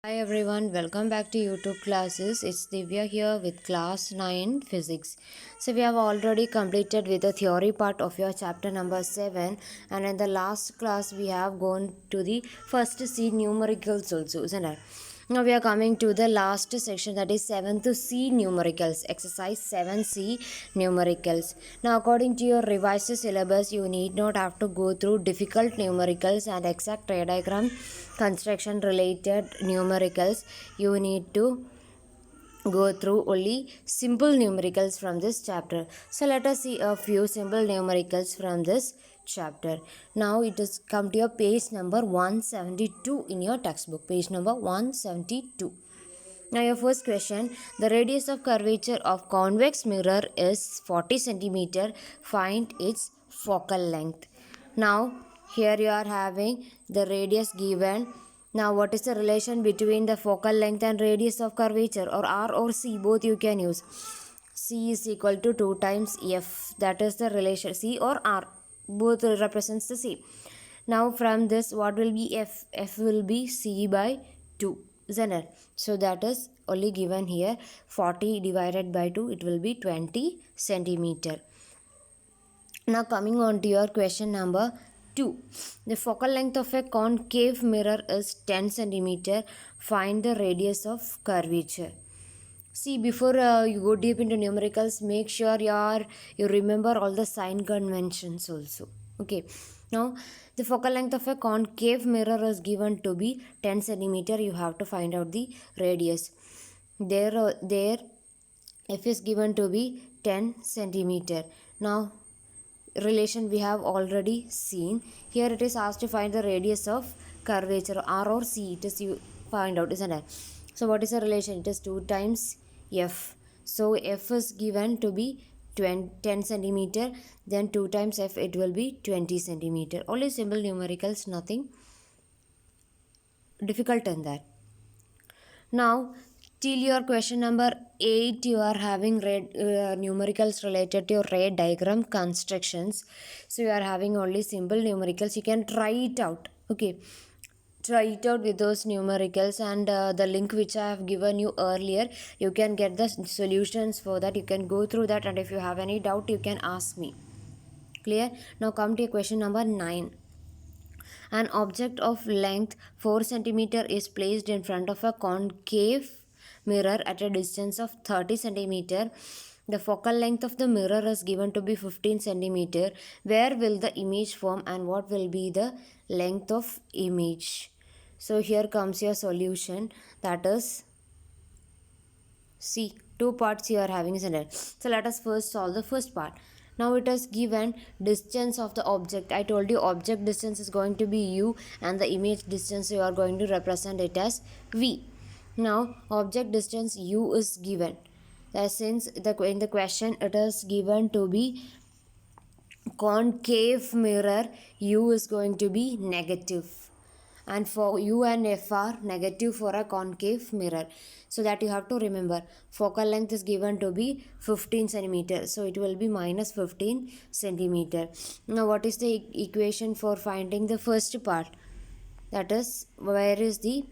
Hi everyone, welcome back to YouTube classes. It's Divya here with class 9 physics. So we have already completed with the theory part of your chapter number 7, and in the last class we have gone to the first C numericals also, isn't it? Now we are coming to the last section, that is 7th C numericals, exercise 7C numericals. Now according to your revised syllabus, you need not have to go through difficult numericals and exact ray diagram construction related numericals. You need to go through only simple numericals from this chapter. So let us see a few simple numericals from this chapter. Now it has come to your page number 172 in your textbook, page number 172. Now your first question, the radius of curvature of convex mirror is 40 centimeter. Find its focal length. Now here you are having the radius given. Now what is the relation between the focal length and radius of curvature, or R or C, both you can use. C is equal to 2 times F, that is the relation. C or R, both represents the same. Now from this, what will be F? F will be C by 2, isn't it? So that is only given here. 40 divided by 2, it will be 20 centimeter. Now coming on to your question number 2. The focal length of a concave mirror is 10 centimeter. Find the radius of curvature. See, before you go deep into numericals, make sure you remember all the sign conventions also. Okay. Now, the focal length of a concave mirror is given to be 10 centimeter. You have to find out the radius. There, F is given to be 10 centimeter. Now, relation we have already seen. Here it is asked to find the radius of curvature, R or C. It is you find out, isn't it? So what is the relation? It is 2 times F. So F is given to be 10 centimeter. Then 2 times F, it will be 20 centimeter. Only simple numericals, nothing difficult in that. Now, till your question number 8, you are having numericals related to your ray diagram constructions. So you are having only simple numericals. You can try it out. Okay, try it out with those numericals, and the link which I have given you earlier, you can get the solutions for that. You can go through that, and if you have any doubt, you can ask me. Clear? Now come to question number 9. An object of length 4 cm is placed in front of a concave mirror at a distance of 30 cm. The focal length of the mirror is given to be 15 cm. Where will the image form and what will be the length of image? So here comes your solution, that is C. Two parts you are having, isn't it? So let us first solve the first part. Now it is given distance of the object. I told you object distance is going to be U, and the image distance you are going to represent it as V. Now object distance U is given. Since in the question it is given to be concave mirror, U is going to be negative, and for U and F are negative for a concave mirror. So that you have to remember. Focal length is given to be 15 centimeter. So it will be minus 15 centimeter. Now what is the equation for finding the first part? That is, where is the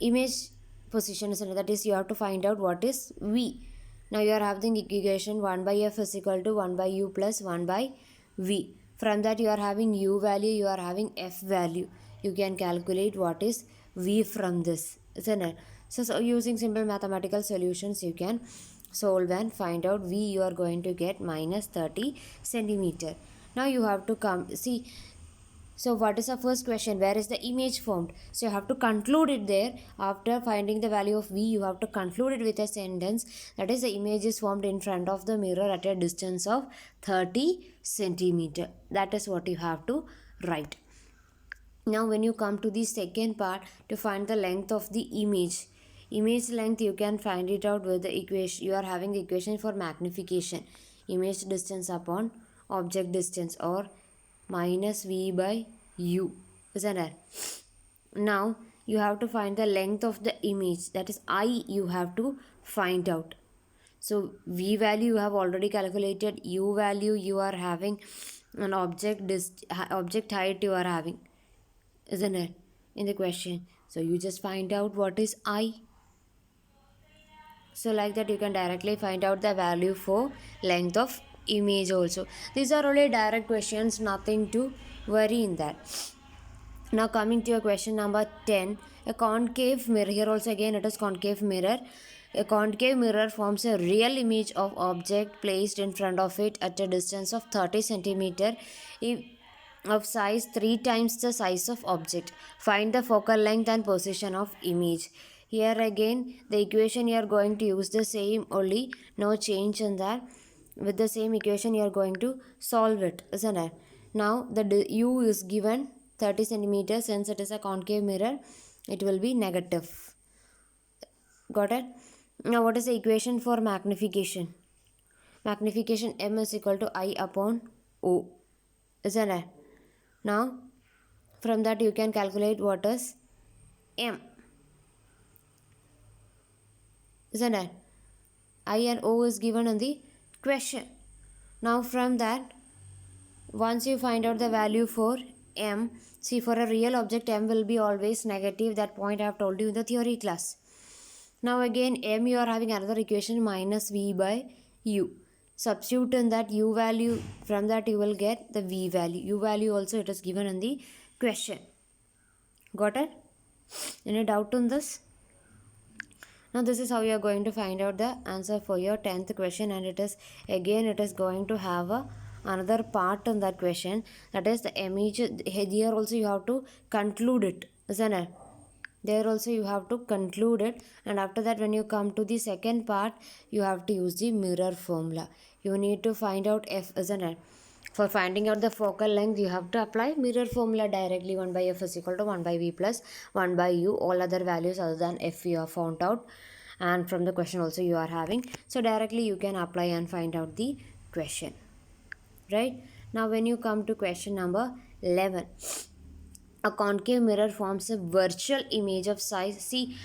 image position? That is, you have to find out what is V. Now you are having equation 1 by F is equal to 1 by U plus 1 by V. From that you are having U value, you are having F value. You can calculate what is V from this, isn't it? So using simple mathematical solutions, you can solve and find out V. You are going to get minus 30 centimeter. Now you have to come see. So what is the first question? Where is the image formed? So you have to conclude it there. After finding the value of V, you have to conclude it with a sentence. That is, the image is formed in front of the mirror at a distance of 30 centimeter. That is what you have to write. Now when you come to the second part, to find the length of the image length, you can find it out with the equation. You are having the equation for magnification. Image distance upon object distance, or minus V by U, isn't it? Now you have to find the length of the image, that is I, you have to find out. So V value you have already calculated, U value you are having, an object height you are having, isn't it, in the question. So you just find out what is I. So like that you can directly find out the value for length of image also. These are only direct questions, nothing to worry in that. Now coming to your question number 10, a concave mirror. Here also again it is concave mirror. A concave mirror forms a real image of object placed in front of it at a distance of 30 centimeter of size 3 times the size of object. Find the focal length and position of image. Here again the equation you are going to use the same only, no change in that. With the same equation you are going to solve it, isn't it? Now the u is given 30 centimeters. Since it is a concave mirror, it will be negative. Got it? Now what is the equation for magnification? Magnification m is equal to I upon O, isn't it? Now from that you can calculate what is m, isn't it? I and O is given in the question. Now from that, once you find out the value for m, see, for a real object m will be always negative. That point I have told you in the theory class. Now again m, you are having another equation minus v by u. Substitute in that u value, from that you will get the v value. U value also it is given in the question. Got it? Any doubt on this? Now this is how you are going to find out the answer for your 10th question, and it is again it is going to have another part in that question, that is the image. Here also you have to conclude it, isn't it? There also you have to conclude it, and after that when you come to the second part you have to use the mirror formula. You need to find out f, isn't it? For finding out the focal length you have to apply mirror formula directly. 1 by f is equal to 1 by v plus 1 by u. All other values other than f you have found out, and from the question also you are having, so directly you can apply and find out the question, right? Now when you come to question number 11, a concave mirror forms a virtual image of size. See,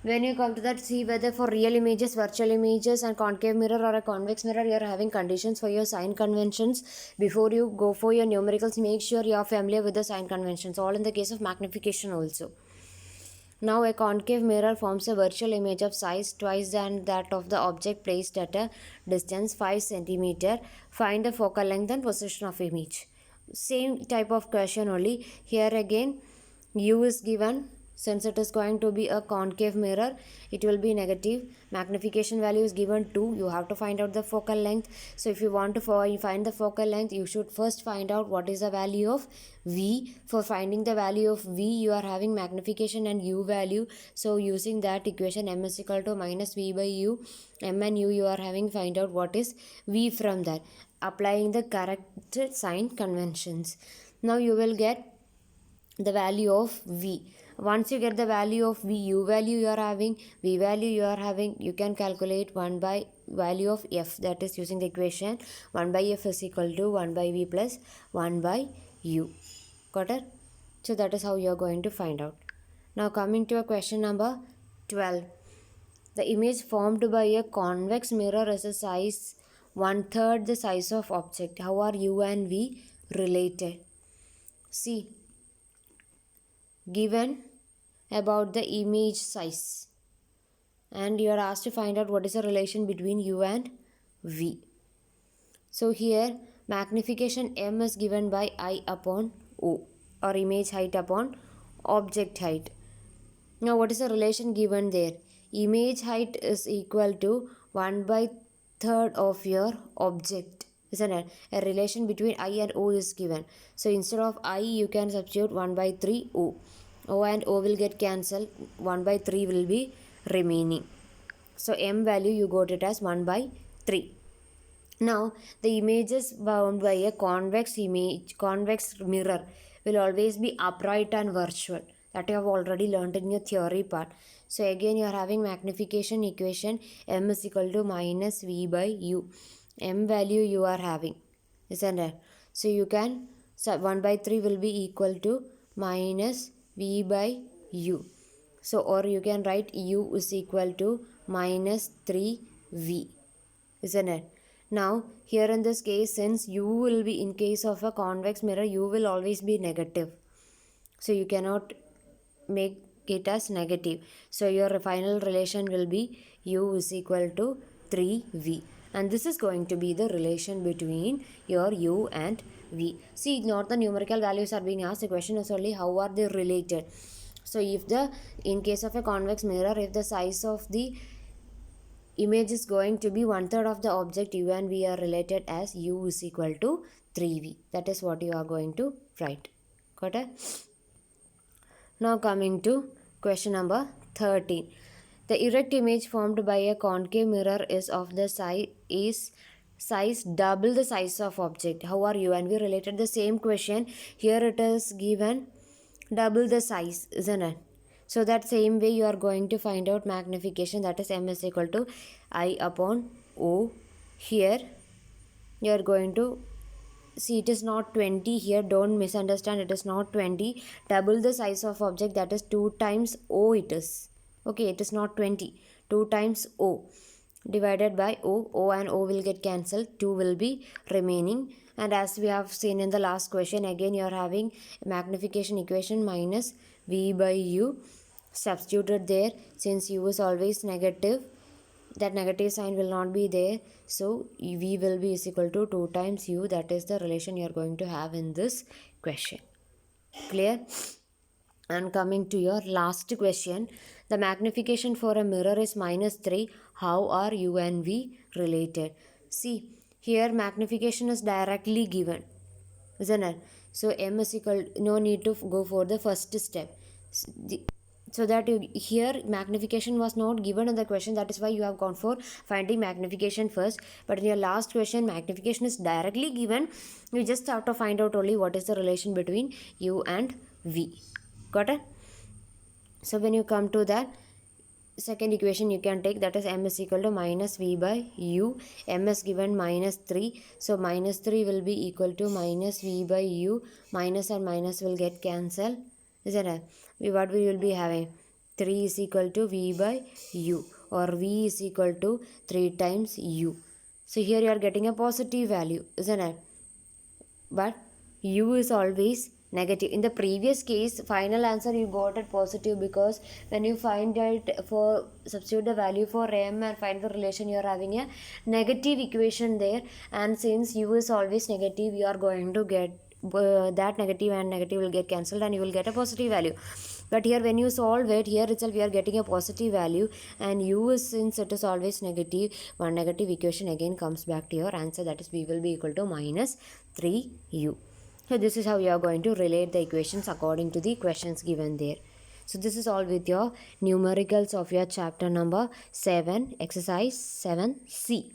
when you come to that, see whether for real images, virtual images, and concave mirror or a convex mirror, you are having conditions for your sign conventions. Before you go for your numericals, make sure you are familiar with the sign conventions, all in the case of magnification also. Now a concave mirror forms a virtual image of size twice than that of the object placed at a distance 5 centimeter. Find the focal length and position of image. Same type of question only. Here again u is given. Since it is going to be a concave mirror, it will be negative. Magnification value is given 2. You have to find out the focal length. So if you want to find the focal length, you should first find out what is the value of v. For finding the value of v, you are having magnification and u value. So using that equation, m is equal to minus v by u. M and u you are having, find out what is v from that, applying the correct sign conventions. Now you will get the value of v. Once you get the value of v, u value you are having, v value you are having, you can calculate 1 by value of f, that is using the equation 1 by f is equal to 1 by v plus 1 by u. Got it? So that is how you are going to find out. Now coming to a question number 12. The image formed by a convex mirror is a size 1/3 the size of object. How are u and v related? See, given about the image size, and you are asked to find out what is the relation between u and v. So here magnification m is given by I upon O, or image height upon object height. Now what is the relation given there? Image height is equal to 1/3 of your object, isn't it? A relation between I and O is given. So instead of I, you can substitute 1/3 O. O and O will get cancelled. 1/3 will be remaining. So m value you got it as 1/3. Now the images bound by a convex mirror will always be upright and virtual. That you have already learned in your theory part. So again you are having magnification equation, m is equal to minus v by u. M value you are having, isn't it? So you can, so 1/3 will be equal to minus v by u. So or you can write u is equal to minus 3v, isn't it? Now here in this case, since u will be, in case of a convex mirror, u will always be negative. So you cannot make it as negative. So your final relation will be u is equal to 3v. And this is going to be the relation between your u and v. See, not the numerical values are being asked. The question is only how are they related. So if in case of a convex mirror, if the size of the image is going to be 1/3 of the object u and v are related as u is equal to 3v. That is what you are going to write. Got it? Now coming to question number 13. The erect image formed by a concave mirror is of the size double the size of object. How are u and v related? The same question. Here it is given double the size, isn't it? So that same way you are going to find out magnification, that is m is equal to I upon O. Here you are going to see it is not 20 here, don't misunderstand, it is not 20. Double the size of object, that is 2 times O it is. Okay, it is not 20. 2 times O divided by O. O and O will get cancelled. 2 will be remaining. And as we have seen in the last question, again you are having magnification equation minus V by U substituted there. Since U is always negative, that negative sign will not be there. So V will be is equal to 2 times U. That is the relation you are going to have in this question. Clear? And coming to your last question, the magnification for a mirror is -3. How are U and V related? See, here magnification is directly given, isn't it? So m is equal, no need to go for the first step. So that here magnification was not given in the question, that is why you have gone for finding magnification first. But in your last question, magnification is directly given. You just have to find out only what is the relation between U and V. Got it? So when you come to that second equation, you can take, that is m is equal to minus v by u. M is given -3. So -3 will be equal to minus v by u. Minus and minus will get cancelled. Isn't it? What we will be having? 3 is equal to v by u, or v is equal to 3 times u. So here you are getting a positive value, isn't it? But u is always negative. In the previous case, final answer you got it positive, because when you find it for substitute the value for m and find the relation, you are having a negative equation there. And since u is always negative, you are going to get that negative and negative will get cancelled and you will get a positive value. But here when you solve it, here itself we are getting a positive value, and u is, since it is always negative, one negative equation again comes back to your answer, that is v will be equal to -3u. So this is how you are going to relate the equations according to the questions given there. So this is all with your numericals of your chapter number 7, exercise 7C.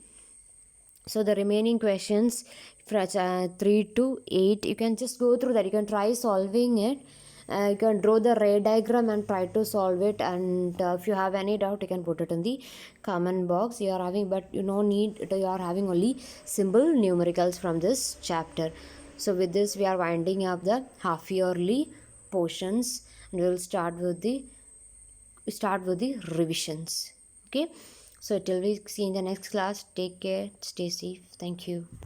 So the remaining questions from 3 to 8, you can just go through that. You can try solving it. You can draw the ray diagram and try to solve it. And if you have any doubt, you can put it in the comment box. You are having, but you no need. You are having only simple numericals from this chapter. So with this, we are winding up the half yearly portions, and we will start with the revisions. Okay. So till we see in the next class, take care, stay safe. Thank you.